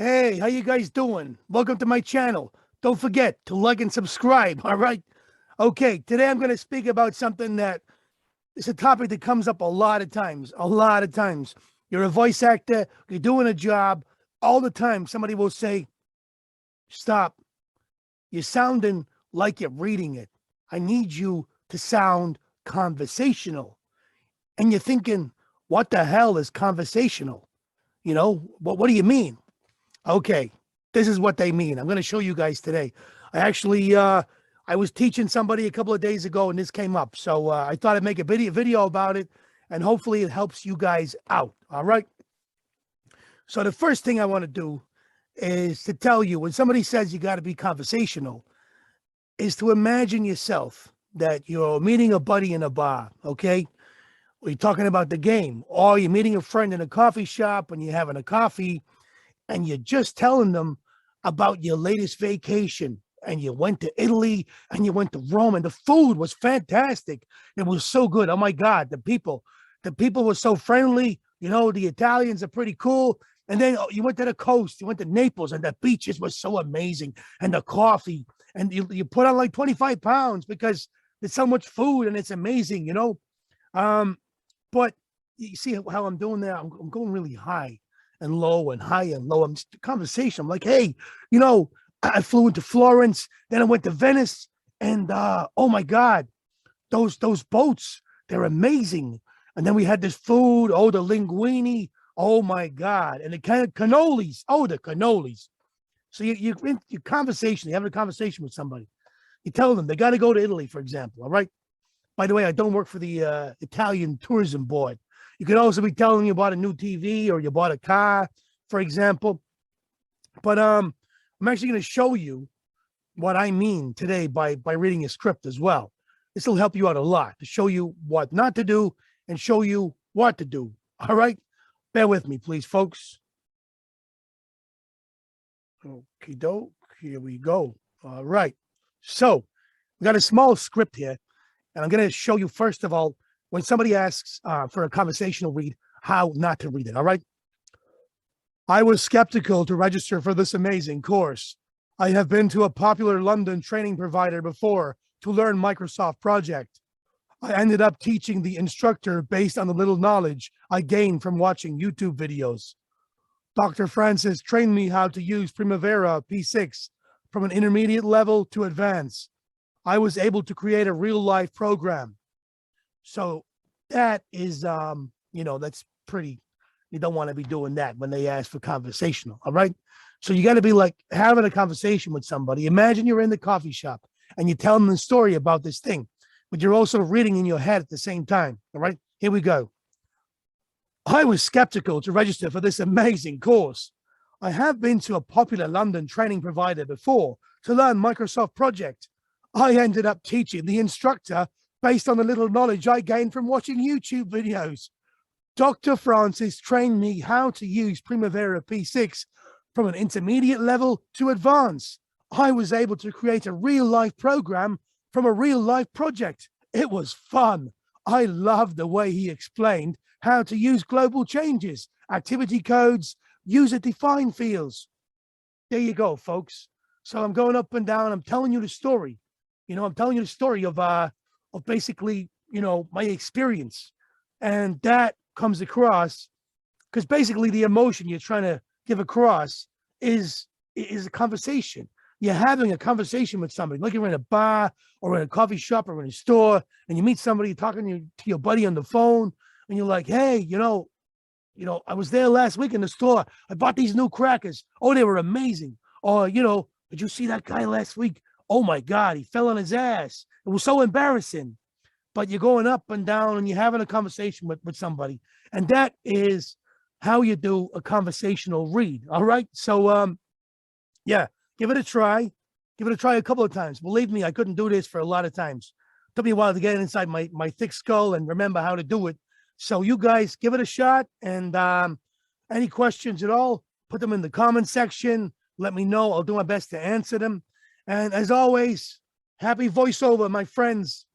Hey, how you guys doing? Welcome to my channel. Don't forget to like and subscribe, all right? Okay, today I'm going to speak about something that is a topic that comes up a lot of times. You're a voice actor, you're doing a job, all the time somebody will say, "Stop. You're sounding like you're reading it. I need you to sound conversational." And you're thinking, "What the hell is conversational? What do you mean?" Okay, this is what they mean. I'm going to show you guys today. I was teaching somebody a couple of days ago, and this came up. So I thought I'd make a video about it, and hopefully it helps you guys out. All right. So the first thing I want to do is to tell you when somebody says you got to be conversational, is to imagine yourself that you're meeting a buddy in a bar. Okay. Or you're talking about the game, or you're meeting a friend in a coffee shop and you're having a coffee and you're just telling them about your latest vacation, and you went to Italy and you went to Rome, and the food was fantastic. It was so good. Oh my God, the people were so friendly. The Italians are pretty cool. And then you went to the coast, you went to Naples, and the beaches were so amazing, and the coffee, and you put on like 25 pounds because there's so much food and it's amazing. But you see how I'm doing there? I'm going really high and low and high and low. I'm just conversation. I'm like, hey, I flew into Florence, then I went to Venice, and oh my God, those boats, they're amazing. And then we had this food, oh, the linguine, oh my God, and the kind of cannolis, oh, the cannolis. So you in your conversation, you have a conversation with somebody. You tell them they got to go to Italy, for example. All right. By the way, I don't work for the Italian Tourism Board. You could also be telling you bought a new TV or you bought a car, for example. But I'm actually going to show you what I mean today by reading a script as well. This will help you out a lot to show you what not to do and show you what to do. All right? Bear with me, please, folks. Okay, doke. Here we go. All right. So we got a small script here, and I'm going to show you, first of all, when somebody asks for a conversational read, how not to read it, all right? I was skeptical to register for this amazing course. I have been to a popular London training provider before to learn Microsoft Project. I ended up teaching the instructor based on the little knowledge I gained from watching YouTube videos. Dr. Francis trained me how to use Primavera P6 from an intermediate level to advanced. I was able to create a real-life program. So that is, that's pretty, you don't want to be doing that when they ask for conversational, all right? So you got to be like having a conversation with somebody. Imagine you're in the coffee shop and you tell them the story about this thing, but you're also reading in your head at the same time, all right? Here we go. I was skeptical to register for this amazing course. I have been to a popular London training provider before to learn Microsoft Project. I ended up teaching the instructor based on the little knowledge I gained from watching YouTube videos. Dr. Francis trained me how to use Primavera P6 from an intermediate level to advanced. I was able to create a real-life program from a real-life project. It was fun. I loved the way he explained how to use global changes, activity codes, user-defined fields. There you go, folks. So I'm going up and down. I'm telling you the story. I'm telling you the story of basically, my experience. And that comes across because basically the emotion you're trying to give across is a conversation. You're having a conversation with somebody, like you're in a bar or in a coffee shop or in a store, and you meet somebody talking to your buddy on the phone, and you're like, hey, I was there last week in the store. I bought these new crackers. Oh, they were amazing. Or, did you see that guy last week? Oh my God, he fell on his ass. It was so embarrassing. But you're going up and down and you're having a conversation with somebody. And that is how you do a conversational read. All right. So, yeah, give it a try. Give it a try a couple of times. Believe me, I couldn't do this for a lot of times. It took me a while to get inside my thick skull and remember how to do it. So you guys give it a shot. And any questions at all, put them in the comment section. Let me know. I'll do my best to answer them. And as always, happy voiceover, my friends.